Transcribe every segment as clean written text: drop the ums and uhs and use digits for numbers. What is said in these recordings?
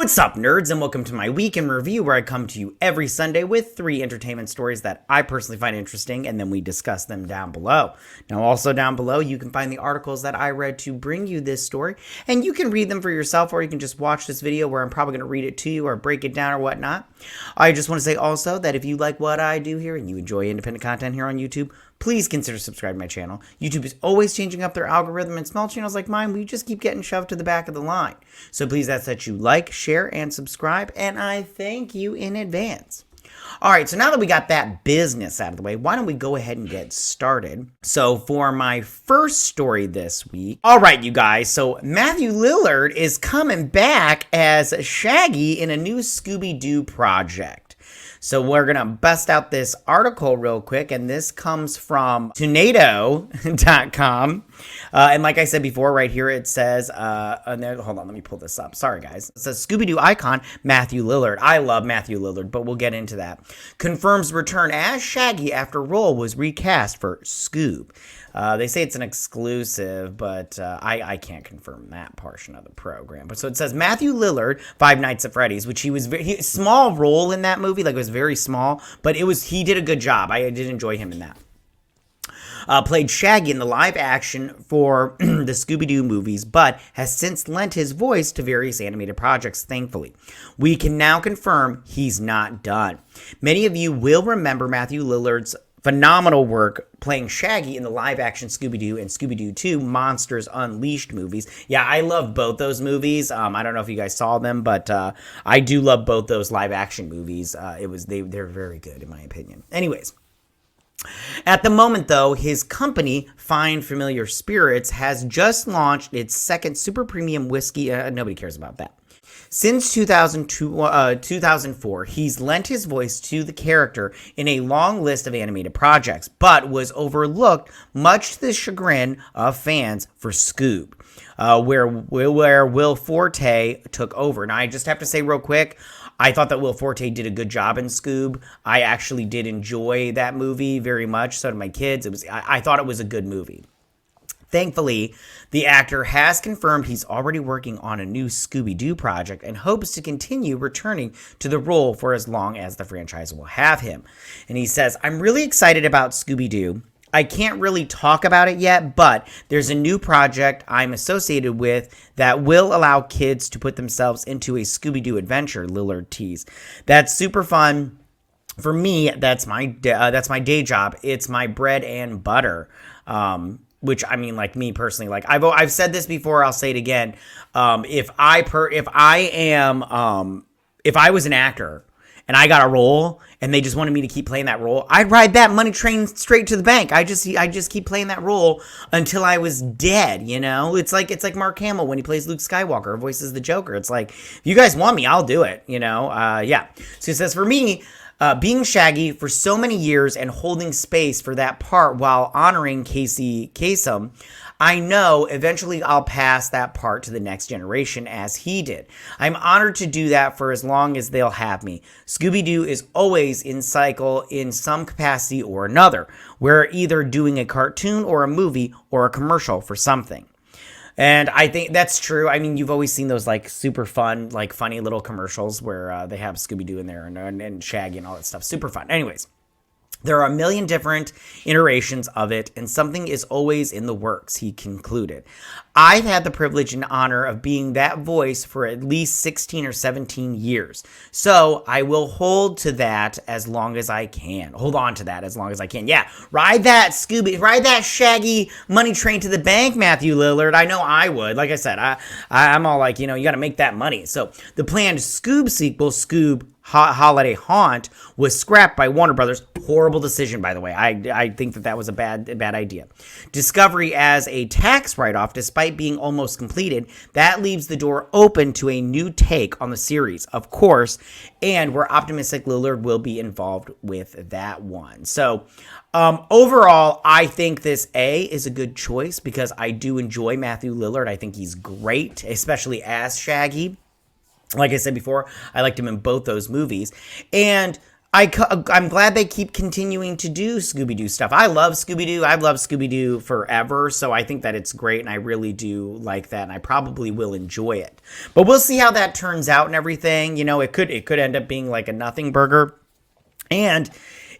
What's up, nerds, and welcome to my week in review, where I come to you every Sunday with 3 entertainment stories that I personally find interesting, and then we discuss them down below. Now, also down below, you can find the articles that I read to bring you this story, and you can read them for yourself, or you can just watch this video where I'm probably going to read it to you or break it down or whatnot. I just want to say also that if you like what I do here and you enjoy independent content here on YouTube, please consider subscribing to my channel. YouTube is always changing up their algorithm, and small channels like mine, we just keep getting shoved to the back of the line. So please ask that you like, share, and subscribe, and I thank you in advance. Alright, so now that we got that business out of the way, why don't we go ahead and get started? So for my first story this week, alright you guys, so Matthew Lillard is coming back as Shaggy in a new Scooby-Doo project. So we're going to bust out this article real quick, and this comes from tornado.com. And like I said before, right here it says, hold on, let me pull this up. Sorry, guys. It says Scooby-Doo icon Matthew Lillard. I love Matthew Lillard, but we'll get into that. Confirms return as Shaggy after role was recast for Scoob. They say it's an exclusive, but I can't confirm that portion of the program. But so it says Matthew Lillard, Five Nights at Freddy's, which he was small role in that movie, like it was very small, but he did a good job. I did enjoy him in that. Played Shaggy in the live action for the Scooby-Doo movies, but has since lent his voice to various animated projects, thankfully. We can now confirm he's not done. Many of you will remember Matthew Lillard's phenomenal work playing Shaggy in the live-action Scooby-Doo and Scooby-Doo 2 Monsters Unleashed movies. Yeah, I love both those movies. I don't know if you guys saw them, but I do love both those live-action movies. They're very good, in my opinion. Anyways. At the moment, though, his company, Fine Familiar Spirits, has just launched its second super premium whiskey. Nobody cares about that. Since 2004, he's lent his voice to the character in a long list of animated projects, but was overlooked, much to the chagrin of fans, for Scoob, where Will Forte took over. Now, I just have to say real quick, I thought that Will Forte did a good job in Scoob. I actually did enjoy that movie very much. So did my kids. I thought it was a good movie. Thankfully, the actor has confirmed he's already working on a new Scooby-Doo project and hopes to continue returning to the role for as long as the franchise will have him. And he says, I'm really excited about Scooby-Doo. I can't really talk about it yet, but there's a new project I'm associated with that will allow kids to put themselves into a Scooby-Doo adventure, Lillard teased. That's super fun. For me, that's my day job. It's my bread and butter. Which, I mean, like me personally, like I've said this before, I'll say it again. If I was an actor and I got a role and they just wanted me to keep playing that role, I'd ride that money train straight to the bank. I just keep playing that role until I was dead, you know? It's like Mark Hamill when he plays Luke Skywalker, voices the Joker. It's like, if you guys want me, I'll do it, you know? Yeah. So it says, for me, being Shaggy for so many years and holding space for that part while honoring Casey Kasem, I know eventually I'll pass that part to the next generation as he did. I'm honored to do that for as long as they'll have me. Scooby-Doo is always in cycle in some capacity or another. We're either doing a cartoon or a movie or a commercial for something. And I think that's true. I mean, you've always seen those like super fun, like funny little commercials where they have Scooby-Doo in there and Shaggy and all that stuff. Super fun. Anyways. There are a million different iterations of it, and something is always in the works, he concluded. I've had the privilege and honor of being that voice for at least 16 or 17 years, so I will hold to that as long as I can. Hold on to that as long as I can. Yeah, ride that Shaggy money train to the bank, Matthew Lillard. I know I would. Like I said, I'm all like, you know, you got to make that money. So the planned Scoob sequel, Scoob Holiday Haunt, was scrapped by Warner Brothers. Horrible decision, by the way. I think that was a bad idea. Discovery as a tax write-off, despite being almost completed, that leaves the door open to a new take on the series, of course, and we're optimistic Lillard will be involved with that one. So, overall, I think this is a good choice because I do enjoy Matthew Lillard. I think he's great, especially as Shaggy. Like I said before, I liked him in both those movies. And I'm glad they keep continuing to do Scooby-Doo stuff. I love Scooby-Doo. I've loved Scooby-Doo forever, so I think that it's great, and I really do like that, and I probably will enjoy it. But we'll see how that turns out and everything. You know, it could end up being like a nothing burger, and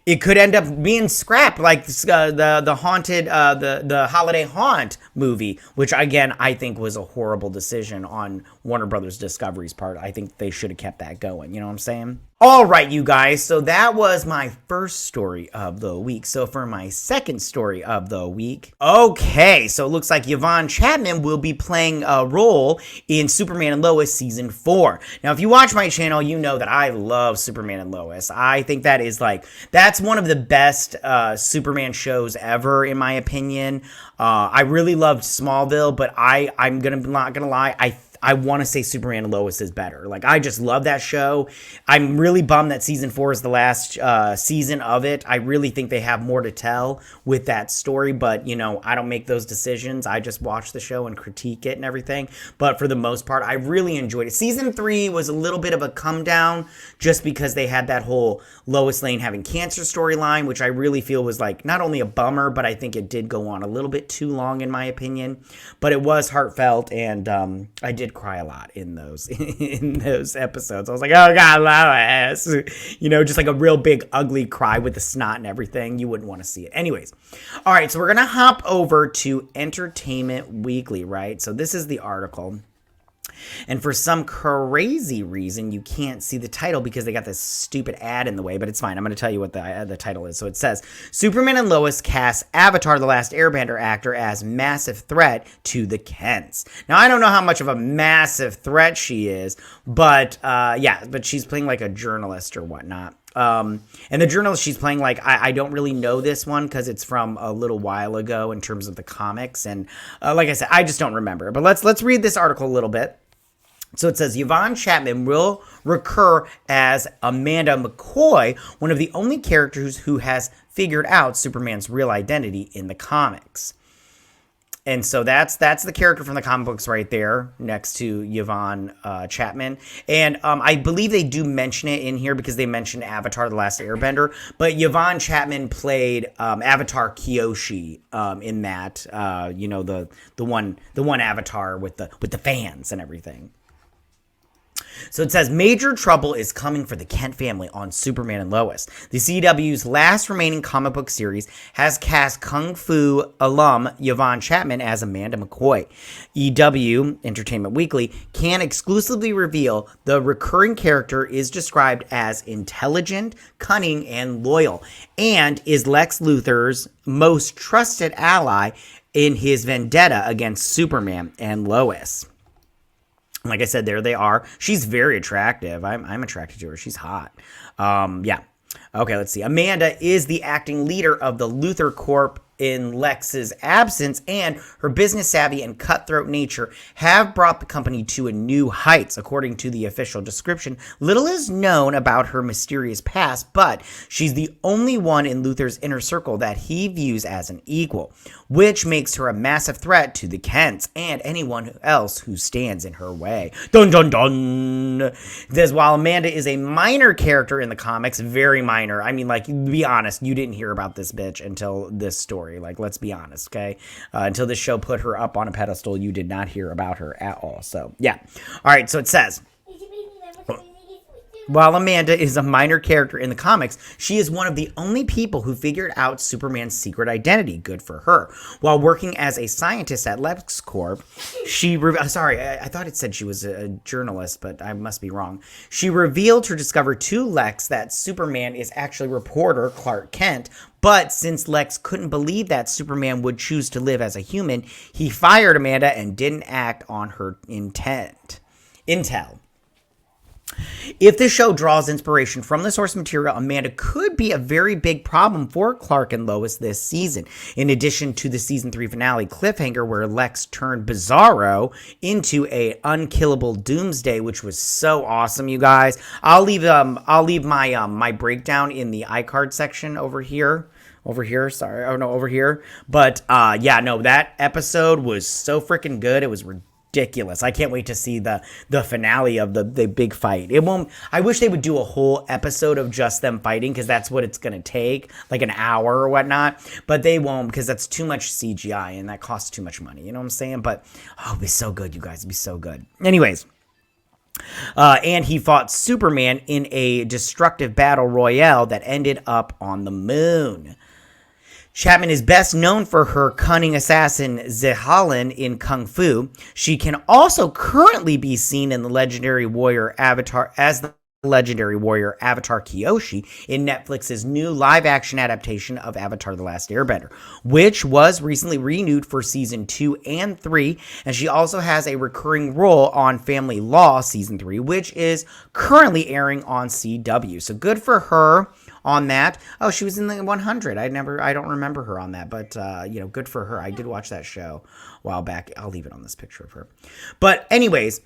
it could end up being scrapped, like the haunted, the Holiday Haunt movie, which again I think was a horrible decision on Warner Brothers Discovery's part. I think they should have kept that going. You know what I'm saying? All right, you guys. So that was my first story of the week. So for my second story of the week, okay. So it looks like Yvonne Chapman will be playing a role in Superman and Lois season 4. Now, if you watch my channel, you know that I love Superman and Lois. I think that's one of the best Superman shows ever, in my opinion. I really loved Smallville, but I'm not gonna lie. I want to say Superman and Lois is better. Like, I just love that show. I'm really bummed that season 4 is the last season of it. I really think they have more to tell with that story, but, you know, I don't make those decisions. I just watch the show and critique it and everything. But for the most part, I really enjoyed it. Season 3 was a little bit of a come down just because they had that whole Lois Lane having cancer storyline, which I really feel was like not only a bummer, but I think it did go on a little bit too long, in my opinion. But it was heartfelt, and I did cry a lot in those episodes. I was like, oh God, Lois, you know, just like a real big ugly cry with the snot and everything. You wouldn't want to see it. Anyways, all right, so we're gonna hop over to Entertainment Weekly, right? So this is the article. And for some crazy reason, you can't see the title because they got this stupid ad in the way, but it's fine. I'm going to tell you what the title is. So it says, Superman and Lois cast Avatar: The Last Airbender actor as massive threat to the Kents. Now, I don't know how much of a massive threat she is, but but she's playing like a journalist or whatnot. And the journalist she's playing, like, I don't really know this one because it's from a little while ago in terms of the comics. And like I said, I just don't remember. But let's read this article a little bit. So it says, Yvonne Chapman will recur as Amanda McCoy, one of the only characters who has figured out Superman's real identity in the comics. And so that's the character from the comic books right there next to Yvonne Chapman. And I believe they do mention it in here because they mentioned Avatar: The Last Airbender. But Yvonne Chapman played Avatar Kyoshi in that, you know, the one Avatar with the fans and everything. So it says, major trouble is coming for the Kent family on Superman and Lois. The CW's last remaining comic book series has cast Kung Fu alum Yvonne Chapman as Amanda McCoy. EW, Entertainment Weekly, can exclusively reveal the recurring character is described as intelligent, cunning, and loyal, and is Lex Luthor's most trusted ally in his vendetta against Superman and Lois. Like I said, there they are. She's very attractive. I'm attracted to her. She's hot. Yeah. Okay, let's see. Amanda is the acting leader of the Luthor Corp in Lex's absence, and her business savvy and cutthroat nature have brought the company to a new heights. According to the official description, little is known about her mysterious past, but she's the only one in Luthor's inner circle that he views as an equal, which makes her a massive threat to the Kents and anyone else who stands in her way. Dun dun dun! This, while Amanda is a minor character in the comics, very minor. I mean, like, be honest, you didn't hear about this bitch until this story. Like, let's be honest, okay? Until this show put her up on a pedestal, you did not hear about her at all. So, yeah. All right, so it says, while Amanda is a minor character in the comics, she is one of the only people who figured out Superman's secret identity. Good for her. While working as a scientist at LexCorp, I thought it said she was a journalist, but I must be wrong. She revealed her discovery to Lex that Superman is actually reporter Clark Kent, but since Lex couldn't believe that Superman would choose to live as a human, he fired Amanda and didn't act on her intel. If the show draws inspiration from the source material, Amanda could be a very big problem for Clark and Lois this season. In addition to the season 3 finale cliffhanger where Lex turned Bizarro into a unkillable Doomsday, which was so awesome, you guys. I'll leave my my breakdown in the iCard section over here. Over here. But yeah, no, that episode was so freaking good. It was ridiculous. ridiculous. I can't wait to see the finale of the big fight. It won't. I wish they would do a whole episode of just them fighting, because that's what it's gonna take, like an hour or whatnot. But they won't, because that's too much CGI and that costs too much money. You know what I'm saying? But it'd be so good, you guys. It'd be so good. Anyways. And he fought Superman in a destructive battle royale that ended up on the moon. Chapman is best known for her cunning assassin Zehalin in Kung Fu. She can also currently be seen in the legendary warrior Avatar as the legendary warrior Avatar Kyoshi in Netflix's new live-action adaptation of Avatar: The Last Airbender, which was recently renewed for season 2 and 3, and she also has a recurring role on Family Law season 3, which is currently airing on CW. So good for her on that. Oh, she was in the 100. I don't remember her on that, but good for her. I did watch that show a while back. I'll leave it on this picture of her. But anyways,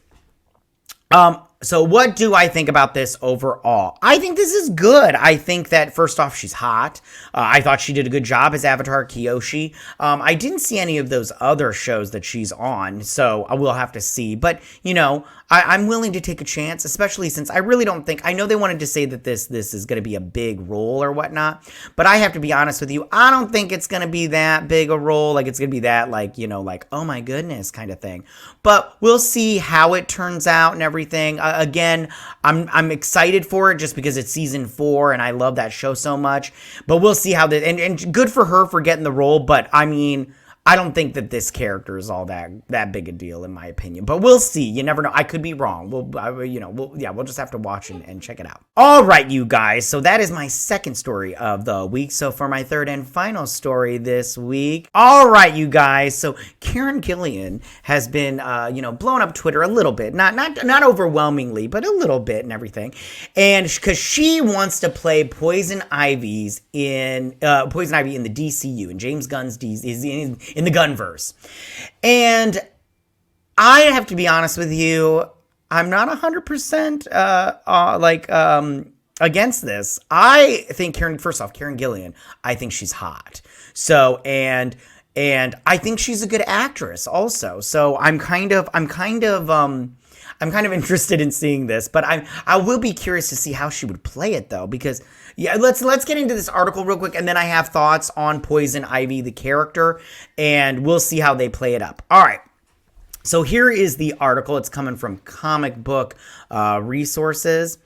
so what do I think about this overall? I think this is good. I think that, first off, she's hot. I thought she did a good job as Avatar Kyoshi. I didn't see any of those other shows that she's on, so I will have to see. But, I'm willing to take a chance, especially since I really don't think, I know they wanted to say that this is going to be a big role or whatnot, but I have to be honest with you, I don't think it's going to be that big a role. Like, it's going to be that, oh my goodness kind of thing. But we'll see how it turns out and everything. Again, I'm excited for it just because it's season 4 and I love that show so much. But we'll see how and good for her for getting the role. But I mean, I don't think that this character is all that big a deal in my opinion, but we'll see. You never know. I could be wrong. We'll just have to watch and check it out. All right, you guys. So that is my second story of the week. So for my third and final story this week. All right, you guys. So Karen Gillan has been, blowing up Twitter a little bit, not overwhelmingly, but a little bit and everything. And because she wants to play Poison Ivy in the DCU, in James Gunn's in the Gunverse. And I have to be honest with you, I'm not 100% against this. I think Karen Gillan, I think she's hot. So, and I think she's a good actress also. So I'm kind of interested in seeing this, but I will be curious to see how she would play it though, because let's get into this article real quick, and then I have thoughts on Poison Ivy, the character, and we'll see how they play it up. All right. So here is the article. It's coming from Comic Book Resources,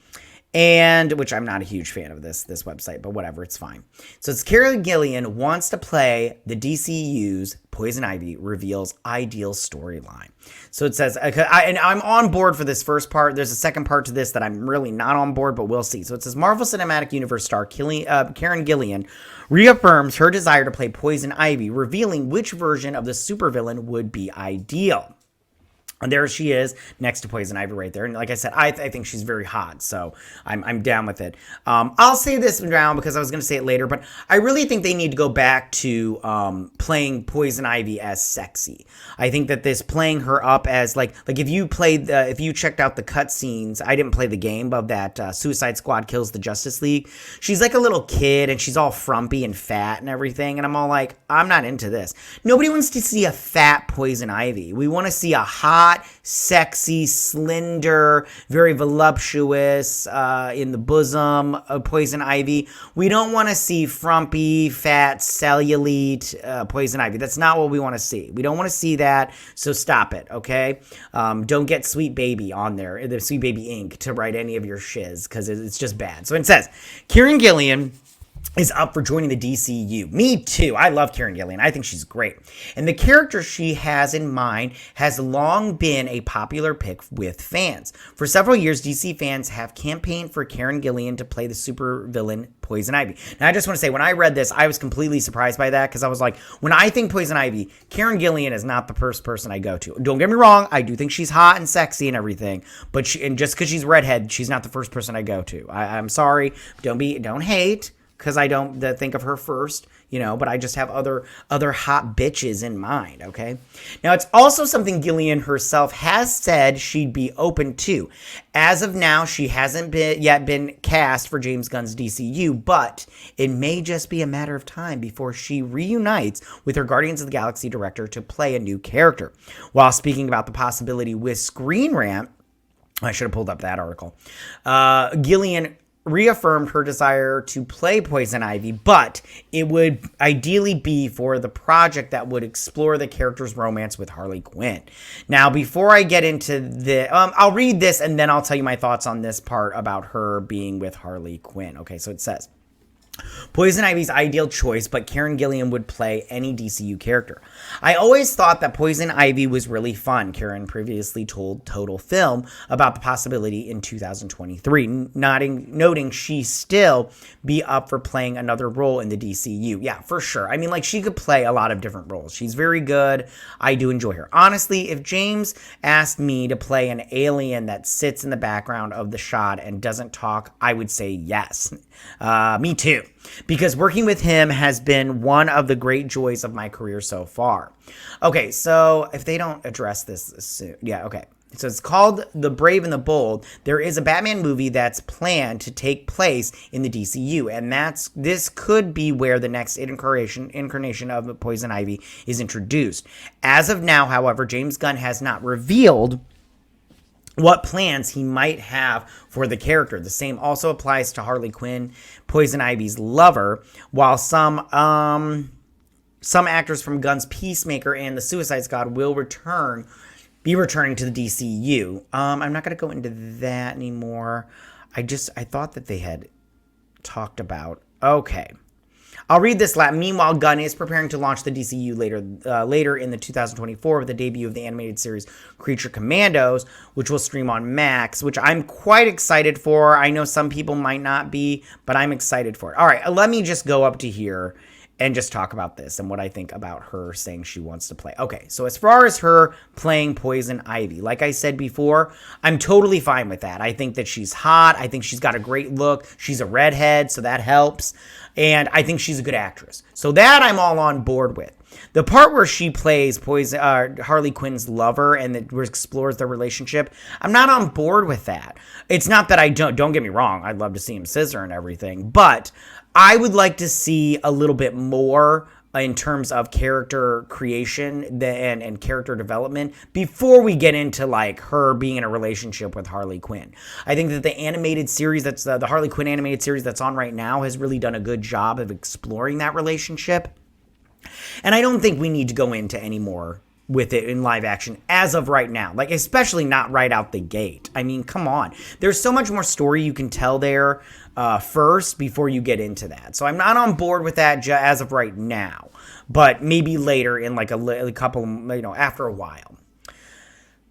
and which I'm not a huge fan of this website, but whatever, it's fine. So it's Karen Gillan wants to play the DCU's Poison Ivy, reveals ideal storyline. So it says, and I'm on board for this first part. There's a second part to this that I'm really not on board, but we'll see. So it says Marvel Cinematic Universe star Karen Gillan reaffirms her desire to play Poison Ivy, revealing which version of the supervillain would be ideal. And there she is next to Poison Ivy right there. And like I said, I think she's very hot. So I'm down with it. I'll say this now because I was going to say it later. But I really think they need to go back to playing Poison Ivy as sexy. I think that this playing her up as like if you checked out the cutscenes, I didn't play the game of that Suicide Squad Kills the Justice League. She's like a little kid and she's all frumpy and fat and everything. And I'm all like, I'm not into this. Nobody wants to see a fat Poison Ivy. We want to see a hot, sexy, slender, very voluptuous, in the bosom of Poison Ivy. We don't want to see frumpy, fat, cellulite Poison Ivy. That's not what we want to see. We don't want to see that, so stop it, okay? Don't get Sweet Baby on there, the Sweet Baby Ink, to write any of your shiz, because it's just bad. So it says, Karen Gillan is up for joining the DCU. Me too. I love Karen Gillan. I think she's great. And the character she has in mind has long been a popular pick with fans. For several years, DC fans have campaigned for Karen Gillan to play the supervillain Poison Ivy. Now, I just want to say, when I read this, I was completely surprised by that, because I was like, when I think Poison Ivy, Karen Gillan is not the first person I go to. Don't get me wrong, I do think she's hot and sexy and everything, but just because she's redhead, she's not the first person I go to. I'm sorry, don't hate, because I don't think of her first, but I just have other hot bitches in mind, okay? Now, it's also something Gillian herself has said she'd be open to. As of now, she hasn't yet been cast for James Gunn's DCU, but it may just be a matter of time before she reunites with her Guardians of the Galaxy director to play a new character. While speaking about the possibility with Screen Rant, I should have pulled up that article, Gillian reaffirmed her desire to play Poison Ivy, but it would ideally be for the project that would explore the character's romance with Harley Quinn. Now, before I get into I'll read this and then I'll tell you my thoughts on this part about her being with Harley Quinn. Okay, so it says, Poison Ivy's ideal choice, but Karen Gillan would play any DCU character. I always thought that Poison Ivy was really fun. Karen previously told Total Film about the possibility in 2023, noting she still be up for playing another role in the DCU. Yeah, for sure. I mean, like, she could play a lot of different roles. She's very good. I do enjoy her. Honestly, if James asked me to play an alien that sits in the background of the shot and doesn't talk, I would say yes. Me too. Because working with him has been one of the great joys of my career so far. Okay, so if they don't address this soon, yeah, okay. So it's called The Brave and the Bold. There is a Batman movie that's planned to take place in the DCU, and this could be where the next incarnation of Poison Ivy is introduced. As of now, however, James Gunn has not revealed what plans he might have for the character. The same also applies to Harley Quinn, Poison Ivy's lover, while some actors from Gunn's Peacemaker and the Suicide Squad will be returning to the DCU. I'm not going to go into that anymore. I thought that they had talked about. Okay. I'll read this last. Meanwhile, Gunn is preparing to launch the DCU later in the 2024 with the debut of the animated series Creature Commandos, which will stream on Max, which I'm quite excited for. I know some people might not be, but I'm excited for it. All right, let me just go up to here and just talk about this and what I think about her saying she wants to play. Okay, so as far as her playing Poison Ivy, like I said before, I'm totally fine with that. I think that she's hot. I think she's got a great look. She's a redhead, so that helps. And I think she's a good actress. So that I'm all on board with. The part where she plays Harley Quinn's lover and that explores their relationship, I'm not on board with that. It's not that I don't get me wrong. I'd love to see him scissor and everything, but I would like to see a little bit more in terms of character creation and character development before we get into like her being in a relationship with Harley Quinn. I think that the animated series that's the Harley Quinn animated series that's on right now has really done a good job of exploring that relationship. And I don't think we need to go into any more with it in live action as of right now, like especially not right out the gate. I mean, come on. There's so much more story you can tell there first before you get into that. So I'm not on board with that as of right now, but maybe later in like a couple, after a while.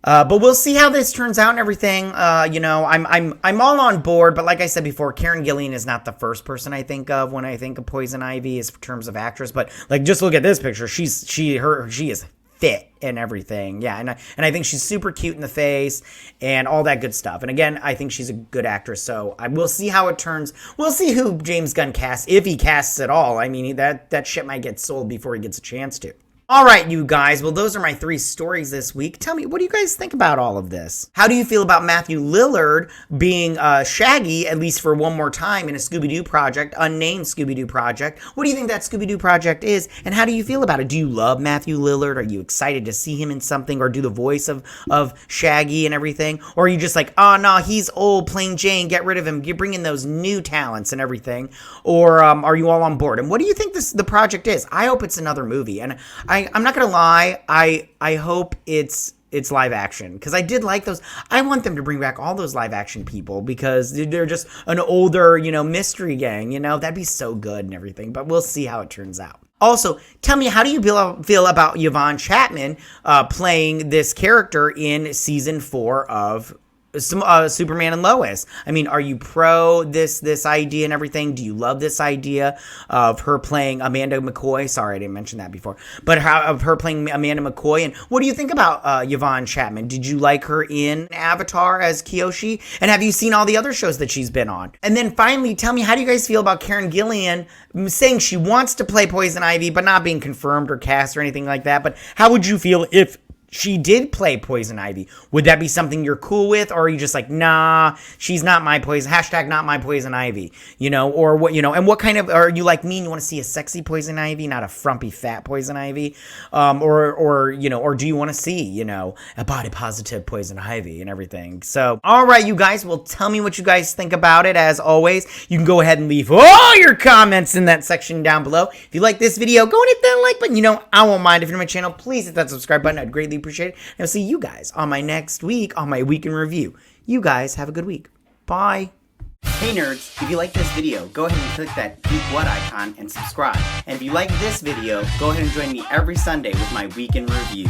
But we'll see how this turns out and everything. I'm all on board, but like I said before, Karen Gillan is not the first person I think of when I think of Poison Ivy in terms of actress. But like, just look at this picture. She is fit and everything. Yeah, and I think she's super cute in the face and all that good stuff. And again, I think she's a good actress. So we'll see how it turns. We'll see who James Gunn casts, if he casts at all. I mean, that shit might get sold before he gets a chance to. All right, you guys. Well, those are my 3 stories this week. Tell me, what do you guys think about all of this? How do you feel about Matthew Lillard being Shaggy, at least for one more time, in a Scooby-Doo project, unnamed Scooby-Doo project? What do you think that Scooby-Doo project is, and how do you feel about it? Do you love Matthew Lillard? Are you excited to see him in something or do the voice of Shaggy and everything? Or are you just like, oh, no, he's old, plain Jane, get rid of him, you bring in those new talents and everything? Or are you all on board? And what do you think the project is? I hope it's another movie, and I'm not gonna lie. I hope it's live action because I did like those. I want them to bring back all those live action people because they're just an older, mystery gang. That'd be so good and everything. But we'll see how it turns out. Also, tell me, how do you feel about Yvonne Chapman playing this character in season 4 of Superman and Lois. I mean, are you pro this idea and everything? Do you love this idea of her playing Amanda McCoy? Sorry, I didn't mention that before. But of her playing Amanda McCoy. And what do you think about Yvonne Chapman? Did you like her in Avatar as Kyoshi? And have you seen all the other shows that she's been on? And then finally, tell me, how do you guys feel about Karen Gillan saying she wants to play Poison Ivy, but not being confirmed or cast or anything like that? But how would you feel if she did play Poison Ivy? Would that be something you're cool with? Or are you just like, nah, she's not my poison, hashtag not my Poison Ivy, you know? Or what, you know, and what kind of, are you like me and you want to see a sexy Poison Ivy, not a frumpy fat Poison Ivy? Or you know, or do you want to see, you know, a body positive Poison Ivy and everything? So, all right, you guys, well, tell me what you guys think about it. As always, you can go ahead and leave all your comments in that section down below. If you like this video, go and hit that like button. You know, I won't mind. If you're new to my channel, please hit that subscribe button. I'd greatly appreciate it. And I'll see you guys on my next week on my week in review. You guys have a good week. Bye. Hey nerds, if you like this video, go ahead and click that Geek What icon and subscribe. And if you like this video, go ahead and join me every Sunday with my week in review.